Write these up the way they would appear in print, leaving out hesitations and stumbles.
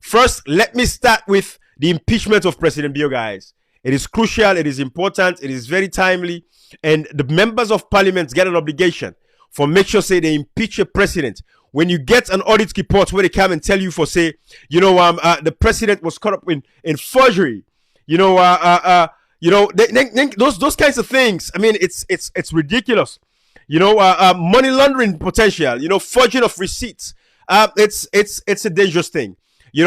First, let me start with the impeachment of President Bio, guys. It is crucial, it is important, it is very timely, and the members of parliament get an obligation for make sure say they impeach a president. When you get an audit report where they come and tell you for say, the president was caught up in forgery, those kinds of things. I mean, it's ridiculous. Money laundering potential, forging of receipts. It's a dangerous thing.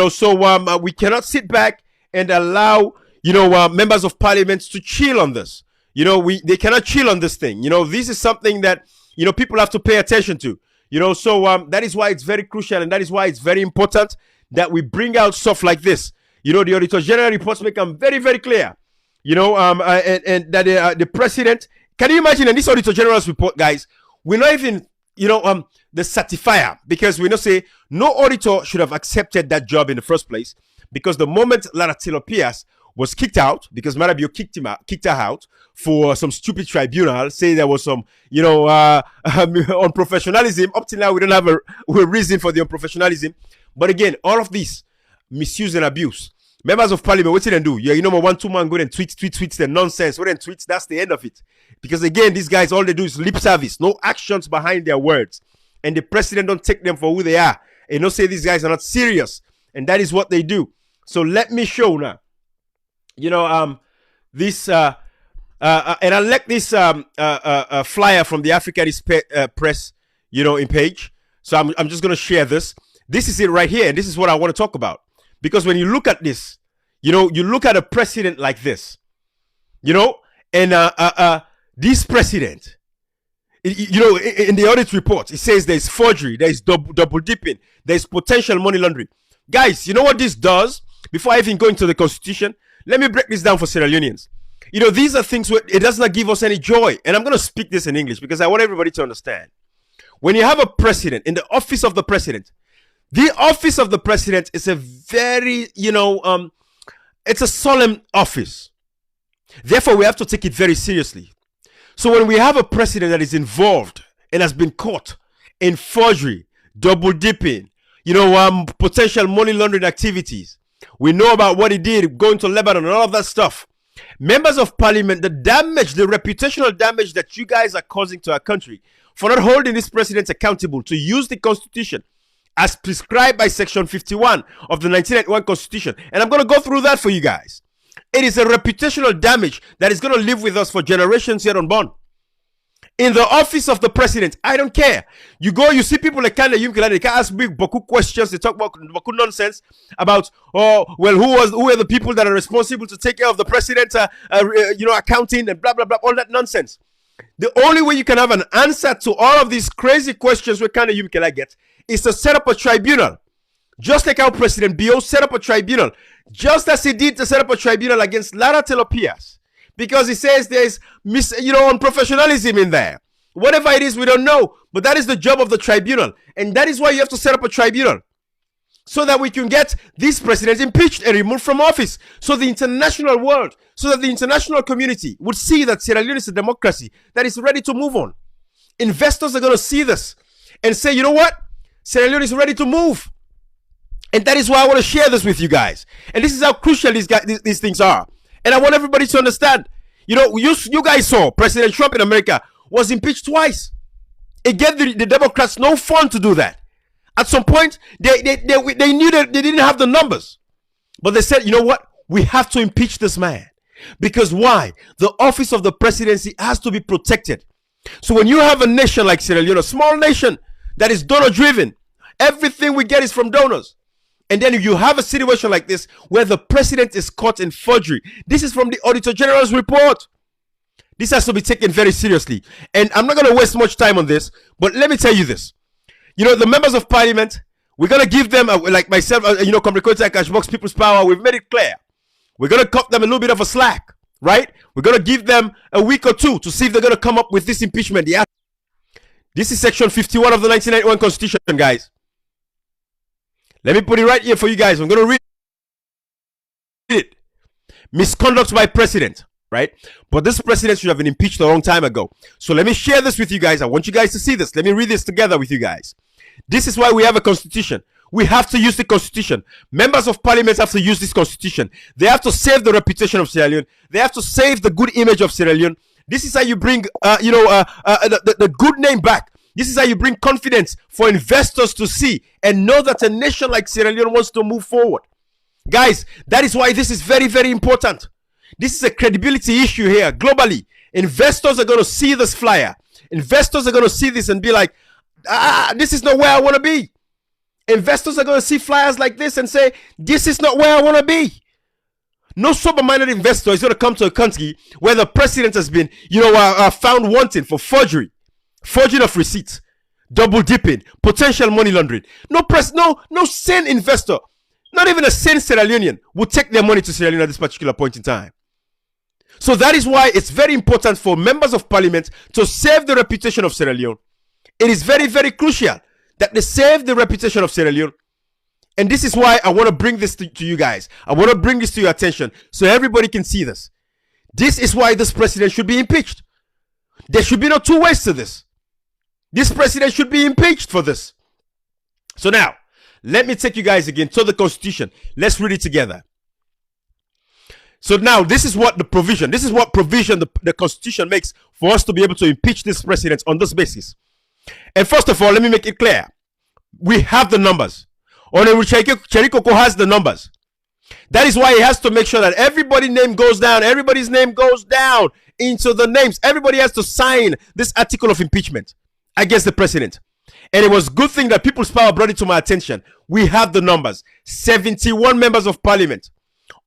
So we cannot sit back and allow members of parliament to chill on this. They cannot chill on this thing. This is something that people have to pay attention to. So that is why it's very crucial, and that is why it's very important that we bring out stuff like this. The Auditor General reports make them very, very clear. And that the president. Can you imagine in this Auditor General's report, guys? We're not even the certifier, because we know say no auditor should have accepted that job in the first place, because the moment Lara Tilopias was kicked out, because Maada Bio kicked her out for some stupid tribunal, say there was some unprofessionalism. Up till now, we don't have a reason for the unprofessionalism. But again, all of this misuse and abuse. Members of parliament, what did they do? One, 2 man go and tweets the nonsense. What then tweets? That's the end of it. Because again, these guys, all they do is lip service, no actions behind their words. And the president don't take them for who they are. And don't say these guys are not serious. And that is what they do. So let me show now. This and I like this flyer from the African Press, in page. So I'm just gonna share this. This is it right here, and this is what I want to talk about. Because when you look at this, you look at a president like this, and this president, in the audit report, it says there's forgery, there's double dipping, there's potential money laundering. Guys, you know what this does? Before I even go into the constitution, let me break this down for Sierra Leoneans. These are things where it does not give us any joy. And I'm going to speak this in English because I want everybody to understand. When you have a president in the office of the president is a very, it's a solemn office. Therefore, we have to take it very seriously. So when we have a president that is involved and has been caught in forgery, double dipping, potential money laundering activities, we know about what he did going to Lebanon and all of that stuff. Members of parliament, the reputational damage that you guys are causing to our country for not holding this president accountable to use the constitution as prescribed by section 51 of the 1991 constitution. And I'm going to go through that for you guys. It is a reputational damage that is going to live with us for generations yet unborn. In the office of the president, I don't care. You go, you see people like Kanda Yumkila, they can ask big Boku questions, they talk about Boku nonsense about, who are the people that are responsible to take care of the president, accounting and blah, blah, blah, all that nonsense. The only way you can have an answer to all of these crazy questions where Kanda Yumkila gets is to set up a tribunal. Just like how President Bio set up a tribunal, just as he did to set up a tribunal against Lara Telopias. Because he says there's unprofessionalism in there. Whatever it is, we don't know. But that is the job of the tribunal. And that is why you have to set up a tribunal. So that we can get this president impeached and removed from office. So the international world, so that the international community would see that Sierra Leone is a democracy that is ready to move on. Investors are going to see this and say, you know what? Sierra Leone is ready to move. And that is why I want to share this with you guys. And this is how crucial these things are. And I want everybody to understand, you guys saw President Trump in America was impeached twice. It gave the Democrats no fun to do that. At some point, they knew that they didn't have the numbers. But they said, you know what? We have to impeach this man. Because why? The office of the presidency has to be protected. So when you have a nation like Sierra Leone, a small nation that is donor-driven, everything we get is from donors. And then you have a situation like this where the president is caught in forgery. This is from the Auditor General's report. This has to be taken very seriously. And I'm not going to waste much time on this, but let me tell you this. The members of parliament, we're going to give them, like myself, Comrade Cashbox People's Power, we've made it clear. We're going to cut them a little bit of a slack, right? We're going to give them a week or two to see if they're going to come up with this impeachment. Yeah. This is section 51 of the 1991 Constitution, guys. Let me put it right here for you guys. I'm going to read it. Misconduct by president, right? But this president should have been impeached a long time ago. So let me share this with you guys. I want you guys to see this. Let me read this together with you guys. This is why we have a constitution. We have to use the constitution. Members of parliament have to use this constitution. They have to save the reputation of Sierra Leone. They have to save the good image of Sierra Leone. This is how you bring, the good name back. This is how you bring confidence for investors to see and know that a nation like Sierra Leone wants to move forward. Guys, that is why this is very, very important. This is a credibility issue here globally. Investors are going to see this flyer. Investors are going to see this and be like, this is not where I want to be. Investors are going to see flyers like this and say, this is not where I want to be. No sober-minded investor is going to come to a country where the president has been, found wanting for forgery of receipts, double dipping, potential money laundering. No sane investor, not even a sane Sierra Leonean, would take their money to Sierra Leone at this particular point in time. So that is why it's very important for members of parliament to save the reputation of Sierra Leone. It is very, very crucial that they save the reputation of Sierra Leone. And this is why I want to bring this to you guys. I want to bring this to your attention so everybody can see this. This is why this president should be impeached. There should be no two ways to this. This president should be impeached for this. So now, let me take you guys again to the Constitution. Let's read it together. So now, this is what provision the Constitution makes for us to be able to impeach this president on this basis. And first of all, let me make it clear. We have the numbers. Honorable Cherikoko has the numbers. That is why he has to make sure that everybody's name goes down. Everybody's name goes down into the names. Everybody has to sign this article of impeachment against the president. And it was a good thing that People's Power brought it to my attention. We have the numbers. 71 members of parliament.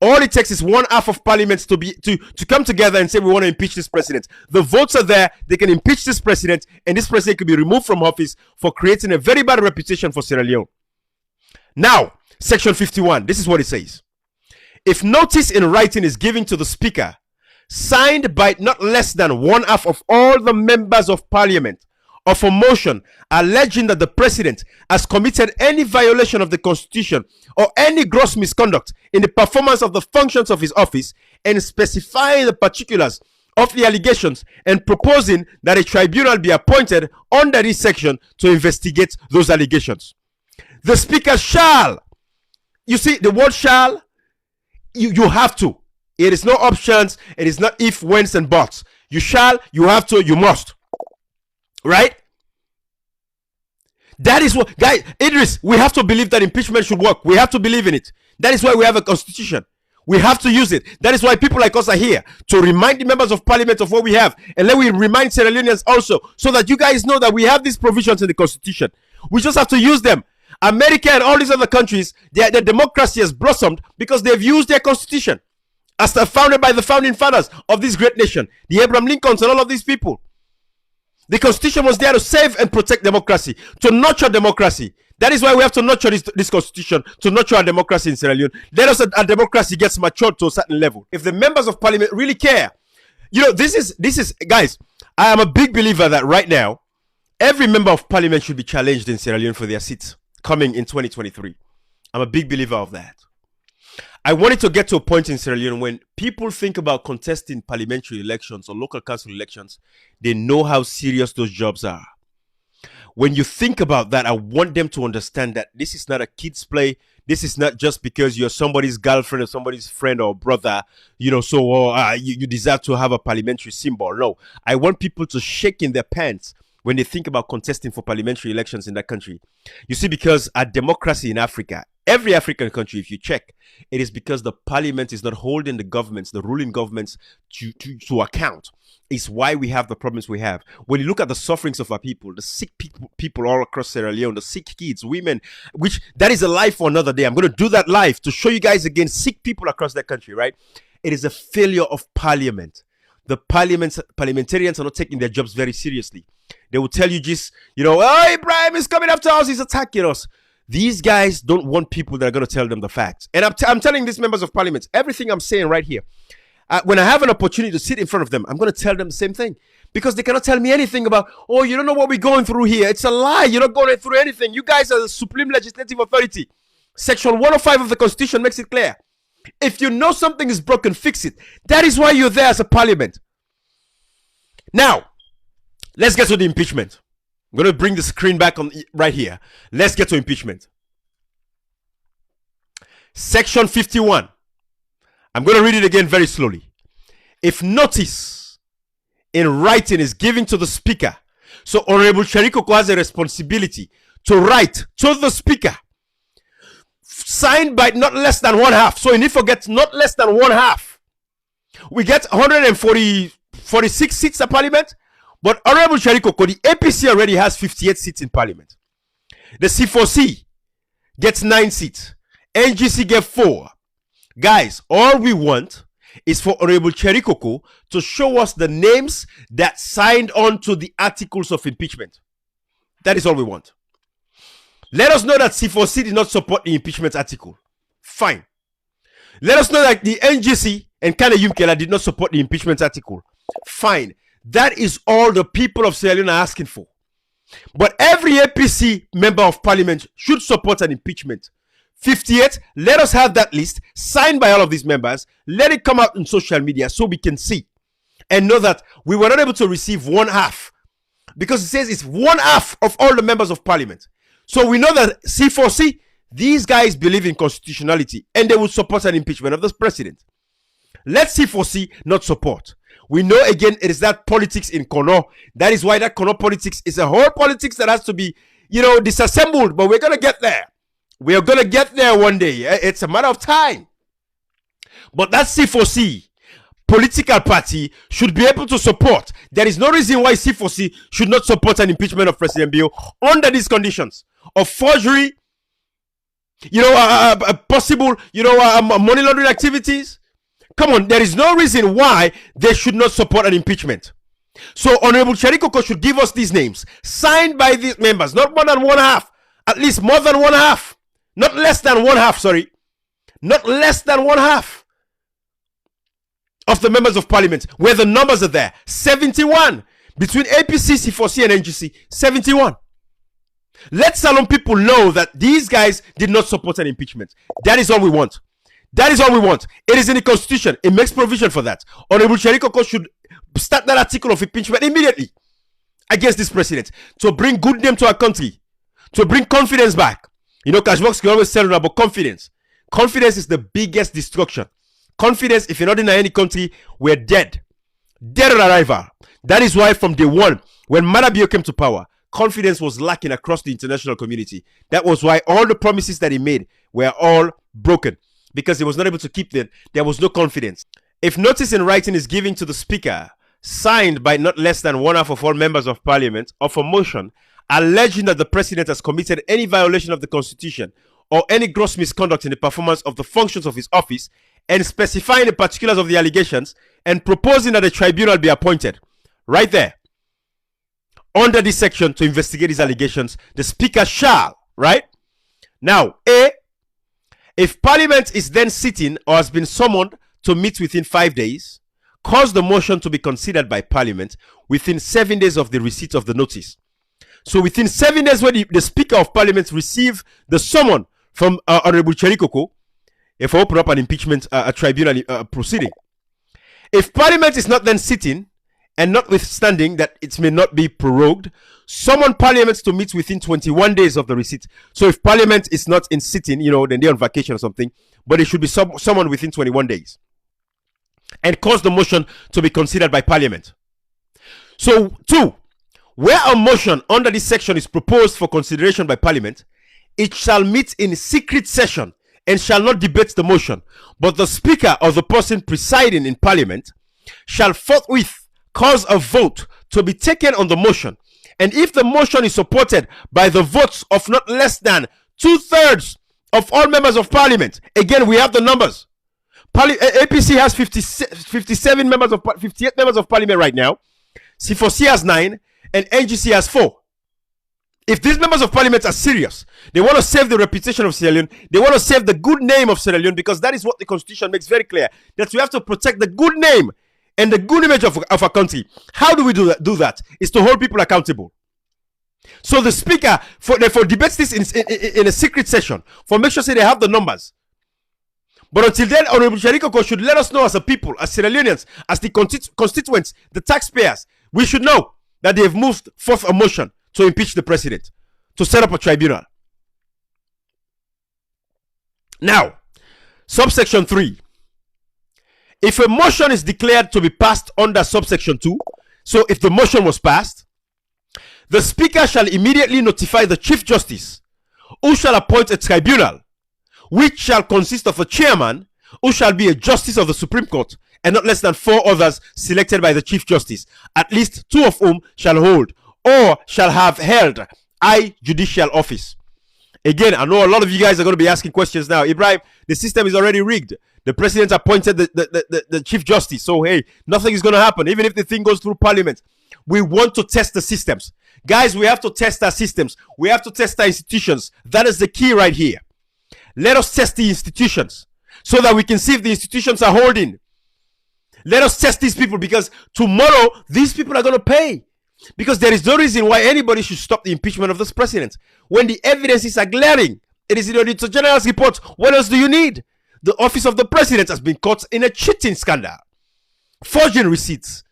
All it takes is one half of parliament to come together and say we want to impeach this president. The votes are there. They can impeach this president, and this president could be removed from office for creating a very bad reputation for Sierra Leone. Now, section 51. This is what it says. If notice in writing is given to the speaker, signed by not less than one half of all the members of parliament, of a motion alleging that the president has committed any violation of the constitution or any gross misconduct in the performance of the functions of his office, and specifying the particulars of the allegations and proposing that a tribunal be appointed under this section to investigate those allegations. The speaker shall, you see the word shall, you have to. It is no options. It is not if, whens, and buts. You shall, you have to, you must. Right? That is what, guys, Idris, we have to believe that impeachment should work. We have to believe in it. That is why we have a constitution. We have to use it. That is why people like us are here, to remind the members of parliament of what we have. And then we remind Sierra Leoneans also, so that you guys know that we have these provisions in the constitution. We just have to use them. America and all these other countries, their democracy has blossomed because they've used their constitution as founded by the founding fathers of this great nation, the Abraham Lincolns and all of these people. The constitution was there to save and protect democracy, to nurture democracy. That is why we have to nurture this constitution, to nurture our democracy in Sierra Leone. Let us, our democracy gets matured to a certain level. If the members of parliament really care, this is, guys, I am a big believer that right now, every member of parliament should be challenged in Sierra Leone for their seats coming in 2023. I'm a big believer of that. I wanted to get to a point in Sierra Leone when people think about contesting parliamentary elections or local council elections, they know how serious those jobs are. When you think about that, I want them to understand that this is not a kid's play. This is not just because you're somebody's girlfriend or somebody's friend or brother, you deserve to have a parliamentary symbol. No, I want people to shake in their pants when they think about contesting for parliamentary elections in that country. You see, because our democracy in Africa, every African country, if you check, it is because the parliament is not holding the governments, the ruling governments, to account. It's why we have the problems we have. When you look at the sufferings of our people, the sick people all across Sierra Leone, the sick kids, women, which that is a life for another day. I'm going to do that live to show you guys again sick people across that country, right? It is a failure of parliament. The parliamentarians are not taking their jobs very seriously. They will tell you just, oh, Ibrahim is coming after us, he's attacking us. These guys don't want people that are going to tell them the facts. And I'm telling these members of parliament, everything I'm saying right here, when I have an opportunity to sit in front of them, I'm going to tell them the same thing. Because they cannot tell me anything about, oh, you don't know what we're going through here. It's a lie. You're not going through anything. You guys are the supreme legislative authority. Section 105 of the Constitution makes it clear. If you know something is broken, fix it. That is why you're there as a parliament. Now, let's get to the impeachment. I'm going to bring the screen back on right here. Let's get to impeachment. Section 51. I'm going to read it again very slowly. If notice in writing is given to the speaker, so Honorable Cherikoko has a responsibility to write to the speaker, signed by not less than one half. So if you get not less than one half, we get 146 seats in parliament. But Honorable Cherikoko, the APC already has 58 seats in parliament. The C4C gets 9 seats. NGC gets 4. Guys, all we want is for Honorable Cherikoko to show us the names that signed on to the articles of impeachment. That is all we want. Let us know that C4C did not support the impeachment article. Fine. Let us know that the NGC and Kane Yumkela did not support the impeachment article. Fine. That is all the people of Sierra Leone are asking for. But every APC member of parliament should support an impeachment. 58, let us have that list signed by all of these members. Let it come out in social media so we can see and know that we were not able to receive one half, because it says it's one half of all the members of parliament. So we know that C4C, these guys believe in constitutionality and they will support an impeachment of this president. Let C4C not support. We know again it is that politics in Kono. That is why that Kono politics is a whole politics that has to be, disassembled. But we're going to get there. We are going to get there one day. It's a matter of time. But that C4C political party should be able to support. There is no reason why C4C should not support an impeachment of President Bio under these conditions of forgery, possible, money laundering activities. Come on, there is no reason why they should not support an impeachment. So Honorable Cherikoko should give us these names, signed by these members, not more than one half, at least more than one half, not less than one half, sorry, not less than one half of the members of parliament, where the numbers are there, 71, between APC, C4C and NGC, 71. Let Salon people know that these guys did not support an impeachment. That is all we want. That is all we want. It is in the constitution. It makes provision for that. Honorable Cherikoko should start that article of impeachment immediately against this president to bring good name to our country, to bring confidence back. Cashbox can always tell you about confidence. Confidence is the biggest destruction. Confidence, if you're not in any country, we're dead. Dead on arrival. That is why from day one, when Maada Bio came to power, confidence was lacking across the international community. That was why all the promises that he made were all broken, because he was not able to keep them. There was no confidence. If notice in writing is given to the speaker, signed by not less than one half of all members of parliament, of a motion alleging that the president has committed any violation of the constitution or any gross misconduct in the performance of the functions of his office, and specifying the particulars of the allegations, and proposing that a tribunal be appointed. Right there, under this section, to investigate these allegations, the speaker shall, right? Now, A, if parliament is then sitting or has been summoned to meet within 5 days, cause the motion to be considered by parliament within 7 days of the receipt of the notice. So within 7 days when the speaker of parliament receive the summon from Honorable Cherikoko, if I open up an impeachment tribunal proceeding, if parliament is not then sitting, and notwithstanding that it may not be prorogued, summon parliament to meet within 21 days of the receipt. So if parliament is not in sitting, then they're on vacation or something, but it should be summoned within 21 days. And cause the motion to be considered by parliament. So 2, where a motion under this section is proposed for consideration by parliament, it shall meet in secret session and shall not debate the motion, but the speaker or the person presiding in parliament shall forthwith cause a vote to be taken on the motion, and if the motion is supported by the votes of not less than 2/3 of all members of parliament, again we have the numbers. APC has 57 members of 58 members of parliament right now. C4C has 9 and NGC has 4. If these members of parliament are serious, they want to save the reputation of Sierra Leone, they want to save the good name of Sierra Leone, because that is what the constitution makes very clear, that we have to protect the good name and the good image of our country. How do we do that? Is to hold people accountable. So the speaker for debates this in a secret session, for make sure they have the numbers. But until then, Honorable Cherikoko should let us know as a people, as Sierra Leoneans, as the constituents, the taxpayers. We should know that they have moved forth a motion to impeach the president, to set up a tribunal. Now, Subsection 3. If a motion is declared to be passed under subsection 2, so if the motion was passed, the Speaker shall immediately notify the Chief Justice, who shall appoint a tribunal, which shall consist of a chairman, who shall be a justice of the Supreme Court, and not less than 4 others selected by the Chief Justice, at least 2 of whom shall hold or shall have held high judicial office. Again, I know a lot of you guys are going to be asking questions now. Ibrahim, the system is already rigged. The president appointed the Chief Justice. So, hey, nothing is going to happen, even if the thing goes through Parliament. We want to test the systems. Guys, we have to test our systems. We have to test our institutions. That is the key right here. Let us test the institutions so that we can see if the institutions are holding. Let us test these people, because tomorrow these people are going to pay. Because there is no reason why anybody should stop the impeachment of this president. When the evidences are glaring, it is in the Auditor General's report. What else do you need? The office of the president has been caught in a cheating scandal, forging receipts,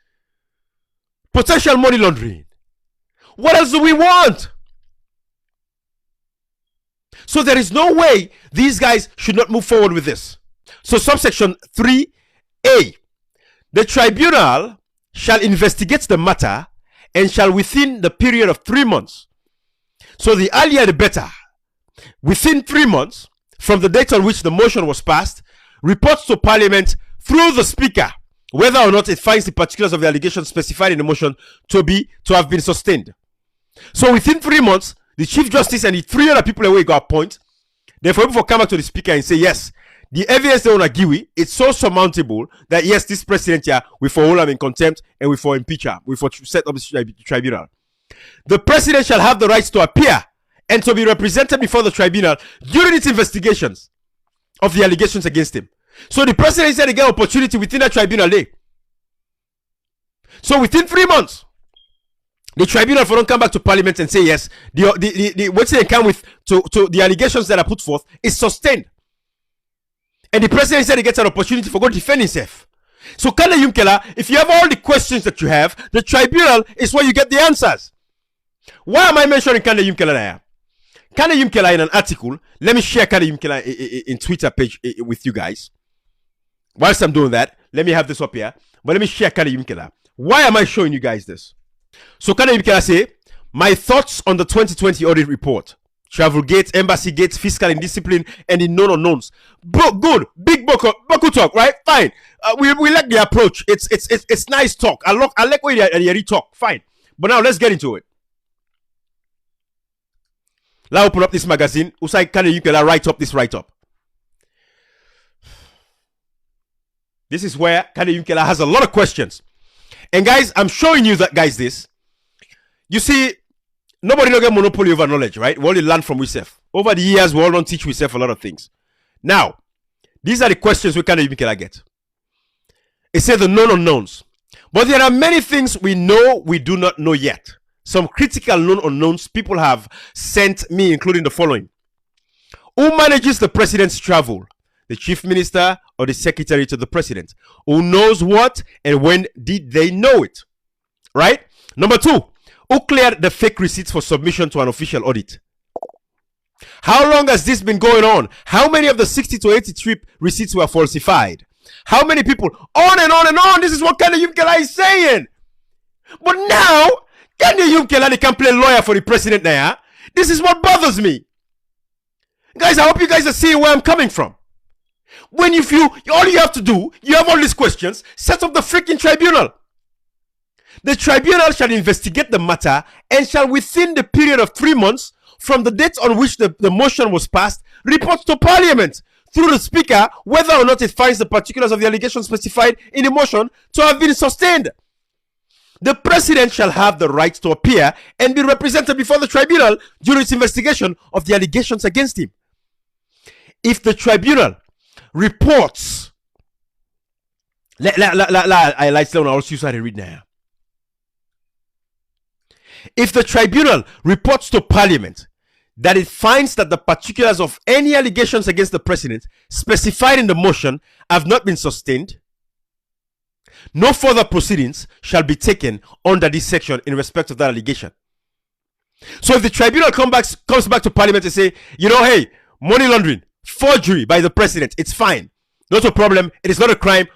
potential money laundering. What else do we want? So there is no way these guys should not move forward with this. So subsection 3A, the tribunal shall investigate the matter and shall within the period of 3 months. So the earlier the better. Within 3 months from the date on which the motion was passed, reports to Parliament through the Speaker whether or not it finds the particulars of the allegation specified in the motion to have been sustained. So within 3 months, the Chief Justice and the 3 other people away got a point. Therefore, people come back to the Speaker and say, yes, the evidence they want to give it's so surmountable that yes, this president here, we for hold him in contempt and we for impeach her, we for set up the tribunal. The president shall have the rights to appear and to be represented before the tribunal during its investigations of the allegations against him. So the president said he get opportunity within that tribunal day. So within 3 months, the tribunal for don't come back to Parliament and say yes, what they come with to the allegations that are put forth is sustained. And the president said he gets an opportunity for God to defend himself. So Kanda Yumkela, if you have all the questions that you have, the tribunal is where you get the answers. Why am I mentioning Kanda Yumkela there? Kanda Yumkela in an article, let me share Kanda Yumkela in Twitter page with you guys. Whilst I'm doing that, let me have this up here. But let me share Kanda Yumkela. Why am I showing you guys this? So Kanda Yumkela say, my thoughts on the 2020 audit report. Travel gates, embassy gates, fiscal indiscipline, and the known unknowns. Good, big Boku talk, right? Fine. We like the approach. It's nice talk. I like where you talk. Fine. But now let's get into it. Let's open up this magazine. Usai Kanda Yumkela write up this write up. This is where Kanda Yumkela has a lot of questions. And guys, I'm showing you that guys this. You see, nobody don't get monopoly over knowledge, right? We only learn from ourselves. Over the years, we all don't teach ourselves a lot of things. Now, these are the questions we Kanda Yumkela get. It says the known unknowns. But there are many things we know we do not know yet. Some critical known unknowns people have sent me, including the following. Who manages the president's travel? The chief minister or the secretary to the president? Who knows what and when did they know it? Right? Number 2. Who cleared the fake receipts for submission to an official audit? How long has this been going on? How many of the 60 to 80 trip receipts were falsified? How many people? On and on and on. This is what Kanda Yumkela is saying. But now, Kanda Yumkela, they can play lawyer for the president now. This is what bothers me. Guys, I hope you guys are seeing where I'm coming from. When all you have to do, you have all these questions, set up the freaking tribunal. The tribunal shall investigate the matter and shall within the period of 3 months from the date on which the motion was passed, report to Parliament through the Speaker whether or not it finds the particulars of the allegation specified in the motion to have been sustained. The president shall have the right to appear and be represented before the tribunal during its investigation of the allegations against him. If the tribunal reports, I like down. I'll use how to read now. If the tribunal reports to Parliament that it finds that the particulars of any allegations against the president specified in the motion have not been sustained, no further proceedings shall be taken under this section in respect of that allegation. So if the tribunal comes back to Parliament and say, hey, money laundering, forgery by the president, it's fine. Not a problem. It is not a crime.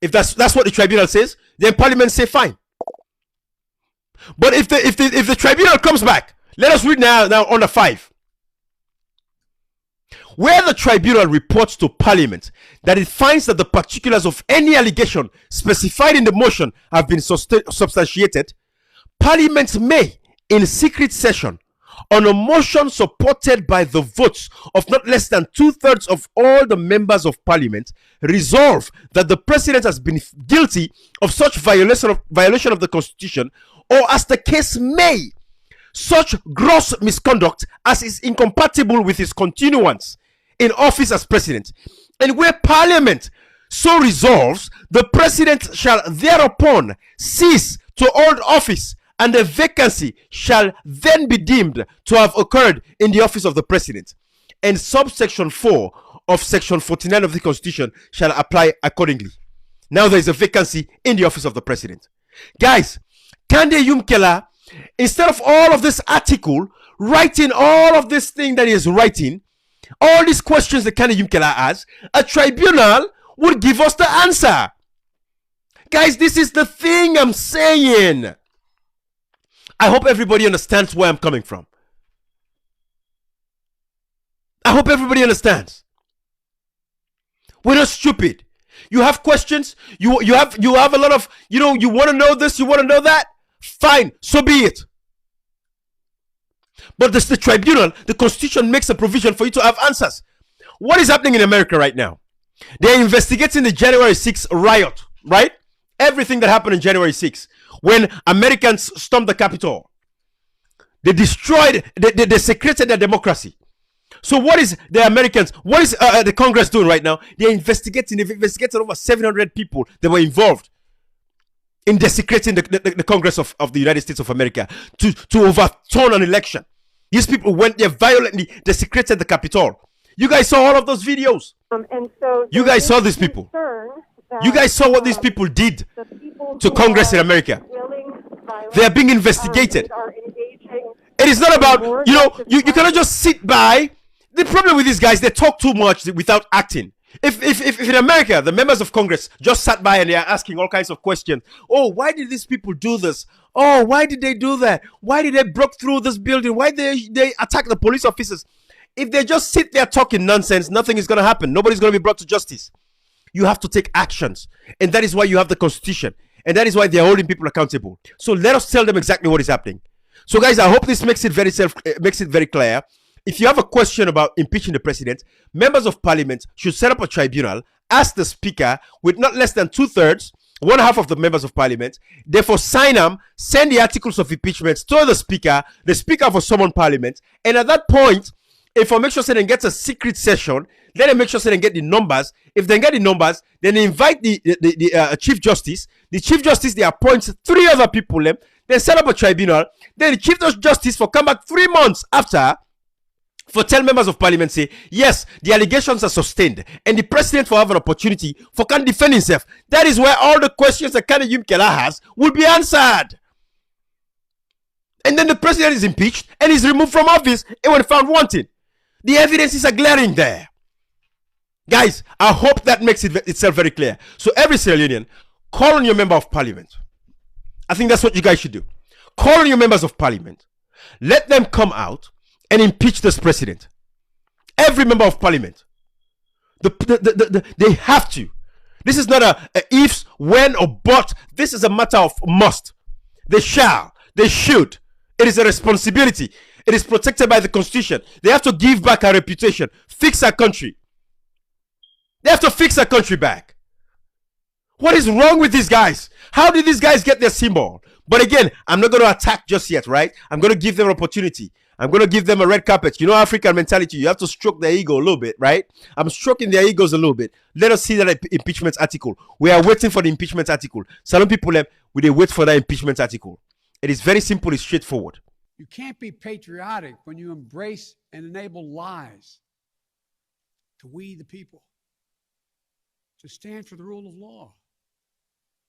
If that's what the tribunal says, then Parliament say fine. But if the tribunal comes back, let us read now under 5. Where the tribunal reports to Parliament that it finds that the particulars of any allegation specified in the motion have been substantiated, Parliament may, in secret session, on a motion supported by the votes of not less than 2/3 of all the members of Parliament, resolve that the President has been guilty of such violation of the Constitution, or as the case may, such gross misconduct as is incompatible with his continuance in office as President. And where Parliament so resolves, the President shall thereupon cease to hold office, and the vacancy shall then be deemed to have occurred in the office of the President. And subsection 4 of section 49 of the Constitution shall apply accordingly. Now there is a vacancy in the office of the President. Guys, Kande Yumkela, instead of all of this article, writing all of this thing that he is writing, all these questions that Kande Yumkela has, a tribunal would give us the answer. Guys, this is the thing I'm saying. I hope everybody understands where I'm coming from. I hope everybody understands. We're not stupid. You have questions. You have a lot of, you want to know this, you want to know that. Fine, so be it. But the tribunal, the Constitution makes a provision for you to have answers. What is happening in America right now? They're investigating the January 6th riot, right? Everything that happened in January 6th. When Americans stormed the Capitol, they destroyed, they desecrated their democracy. So what is the Congress doing right now? They've investigated over 700 people that were involved in desecrating the Congress of the United States of America to overturn an election. These people went there, violently desecrated the Capitol. You guys saw all of those videos. And so you guys saw these people. You guys saw what these people did to Congress in America. They are being investigated. It is not about, you cannot just sit by. The problem with these guys, they talk too much without acting. If in America, the members of Congress just sat by and they are asking all kinds of questions. Oh, why did these people do this? Oh, why did they do that? Why did they break through this building? Why did they attack the police officers? If they just sit there talking nonsense, nothing is going to happen. Nobody's going to be brought to justice. You have to take actions. And that is why you have the Constitution. And that is why they're holding people accountable. So let us tell them exactly what is happening. So guys, I hope this makes it very clear. If you have a question about impeaching the president, members of Parliament should set up a tribunal, ask the Speaker with not less than 2/3, 1/2 of the members of Parliament, therefore sign them, send the articles of impeachment to the Speaker for summon Parliament, and at that point, if I make sure they get a secret session, let them make sure they get the numbers. If they get the numbers, then they invite the Chief Justice. The Chief Justice, they appoint 3 other people, then set up a tribunal. Then the Chief Justice will come back 3 months after for 10 members of Parliament say, yes, the allegations are sustained, and the president will have an opportunity for can defend himself. That is where all the questions that Kande Yumkela has will be answered. And then the president is impeached and is removed from office and when found wanting. The evidences are glaring there. Guys, I hope that makes itself very clear. So every Sierra Leonean, call on your member of Parliament. I think that's what you guys should do. Call on your members of Parliament. Let them come out and impeach this president. Every member of Parliament. They have to. This is not a ifs, when, or but. This is a matter of must. They shall. They should. It is a responsibility. It is protected by the Constitution. They have to give back our reputation. Fix our country. They have to fix our country back. What is wrong with these guys? How did these guys get their symbol? But again, I'm not going to attack just yet, right? I'm going to give them an opportunity. I'm going to give them a red carpet. You know, African mentality. You have to stroke their ego a little bit, right? I'm stroking their egos a little bit. Let us see that impeachment article. We are waiting for the impeachment article. Some people, we wait for that impeachment article. It is very simple. It's straightforward. You can't be patriotic when you embrace and enable lies to we the people, to stand for the rule of law.